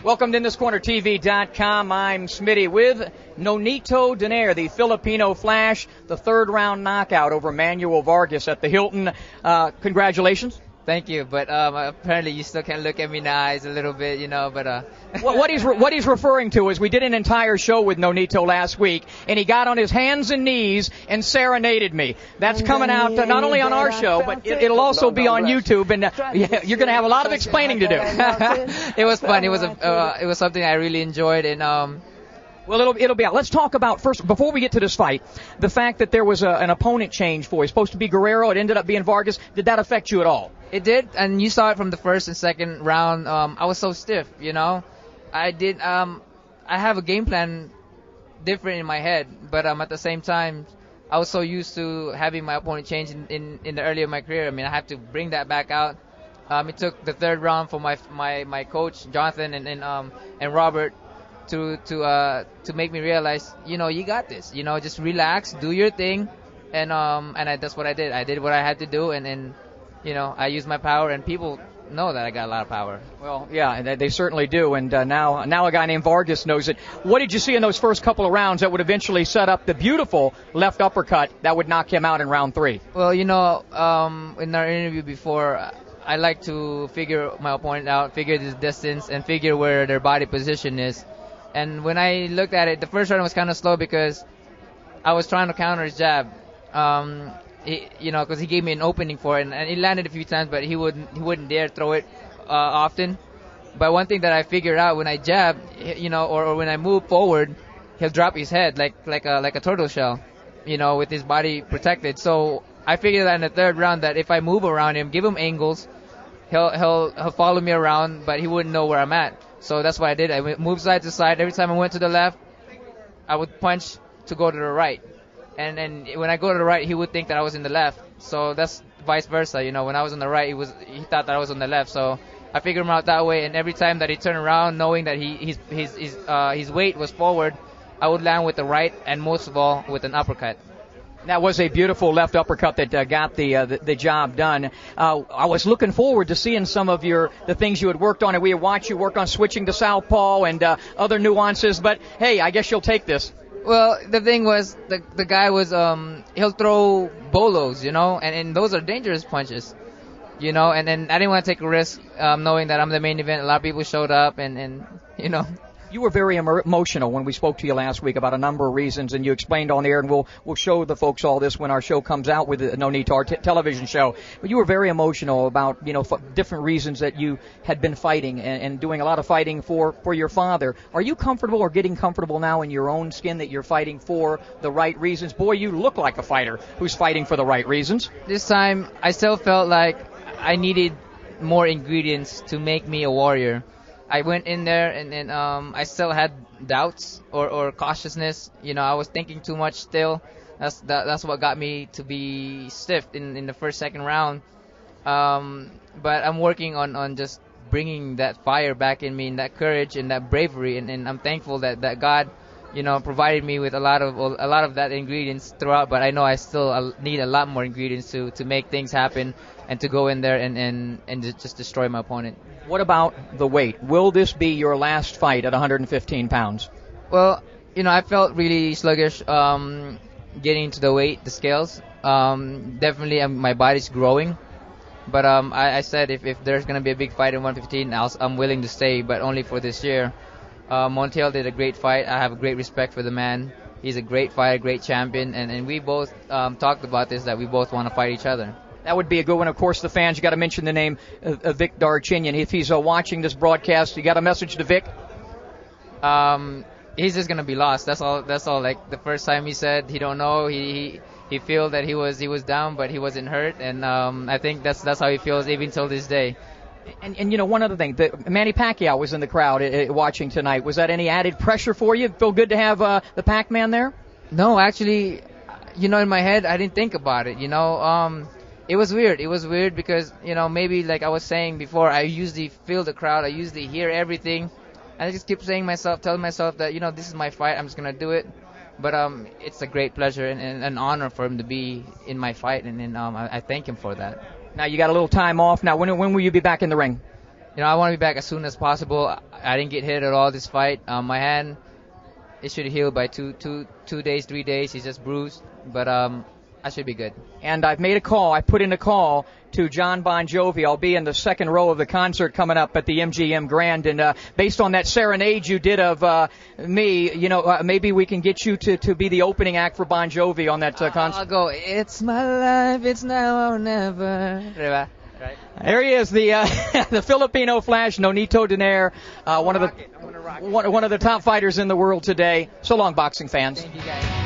Welcome to InThisCornerTV.com. I'm Smitty with Nonito Donaire, the Filipino Flash, the third-round knockout over Manuel Vargas at the Hilton. Congratulations. Thank you, but apparently you still can't look at me in the eyes a little bit, you know, but... What he's referring to is we did an entire show with Nonito last week, and he got on his hands and knees and serenaded me. That's coming out not only on our show, but it'll also be on YouTube, and you're going to have a lot of explaining to do. It was fun. It was something I really enjoyed, and... Well, it'll be out. Let's talk about, first, before we get to this fight, the fact that there was an opponent change for you. Supposed to be Guerrero. It ended up being Vargas. Did that affect you at all? It did, and you saw it from the first and second round. I was so stiff, you know. I have a game plan different in my head, but at the same time, I was so used to having my opponent change in the early of my career. I mean, I have to bring that back out. It took the third round for my coach, Jonathan, and Robert, to make me realize, you know, you got this. You know, just relax, do your thing, and that's what I did. I did what I had to do, and you know, I used my power, and people know that I got a lot of power. Well, yeah, they certainly do, and now a guy named Vargas knows it. What did you see in those first couple of rounds that would eventually set up the beautiful left uppercut that would knock him out in round 3? Well, you know, in our interview before, I like to figure my opponent out, figure his distance, and figure where their body position is. And when I looked at it, the first round was kind of slow because I was trying to counter his jab. You know, because he gave me an opening for it, and he landed a few times, but he wouldn't dare throw it often. But one thing that I figured out when I jab, you know, or when I move forward, he'll drop his head like a turtle shell, you know, with his body protected. So I figured that in the third round that if I move around him, give him angles, he'll follow me around, but he wouldn't know where I'm at. So that's what I did. I moved side to side. Every time I went to the left, I would punch to go to the right. And when I go to the right, he would think that I was in the left. So that's vice versa. You know, when I was on the right, he thought that I was on the left. So I figured him out that way. And every time that he turned around, knowing that his weight was forward, I would land with the right, and most of all with an uppercut. That was a beautiful left uppercut that got the job done. I was looking forward to seeing some of the things you had worked on, and we had watched you work on switching to southpaw and other nuances. But hey, I guess you'll take this. Well, the thing was, the guy was he'll throw bolos, you know, and those are dangerous punches, you know. And I didn't want to take a risk, knowing that I'm the main event. A lot of people showed up, and you know. You were very emotional when we spoke to you last week about a number of reasons, and you explained on air, and we'll show the folks all this when our show comes out with Nonito, our television show. But you were very emotional about, you know, different reasons that you had been fighting and doing a lot of fighting for your father. Are you comfortable or getting comfortable now in your own skin that you're fighting for the right reasons? Boy, you look like a fighter who's fighting for the right reasons. This time, I still felt like I needed more ingredients to make me a warrior. I went in there and I still had doubts or cautiousness. You know, I was thinking too much still. That's what got me to be stiff in the first, second round. But I'm working on just bringing that fire back in me, and that courage and that bravery. And I'm thankful that God, you know, provided me with a lot of that ingredients throughout. But I know I still need a lot more ingredients to make things happen and to go in there and just destroy my opponent. What about the weight? Will this be your last fight at 115 pounds? Well, you know, I felt really sluggish getting to the scales. Definitely my body's growing. But I said if there's going to be a big fight at 115, I'm willing to stay, but only for this year. Montiel did a great fight. I have a great respect for the man. He's a great fighter, great champion, and we both talked about this, that we both want to fight each other. That would be a good one. Of course, the fans, you got to mention the name of Vic Darchinyan. If he's watching this broadcast, you got a message to Vic? He's just gonna be lost. That's all. Like the first time he said he don't know. He feel that he was down, but he wasn't hurt, and I think that's how he feels even till this day. And you know, one other thing, Manny Pacquiao was in the crowd watching tonight. Was that any added pressure for you? Feel good to have the Pac-Man there? No, actually, you know, in my head I didn't think about it. You know, it was weird. It was weird because, you know, maybe like I was saying before, I usually feel the crowd. I usually hear everything. And I just keep telling myself that, you know, this is my fight. I'm just going to do it. But it's a great pleasure and an honor for him to be in my fight. And I thank him for that. Now, you got a little time off. Now, when will you be back in the ring? I want to be back as soon as possible. I didn't get hit at all this fight. My hand, it should heal by 2 days, 3 days. It's just bruised, but I should be good. And I've made a call. I put in a call to John Bon Jovi. I'll be in the second row of the concert coming up at the MGM Grand. And based on that serenade you did of me, maybe we can get you to be the opening act for Bon Jovi on that concert. I'll go, it's my life, it's now or never. Right. There he is, the the Filipino Flash, Nonito Donaire, one of the top fighters in the world today. So long, boxing fans. Thank you, guys.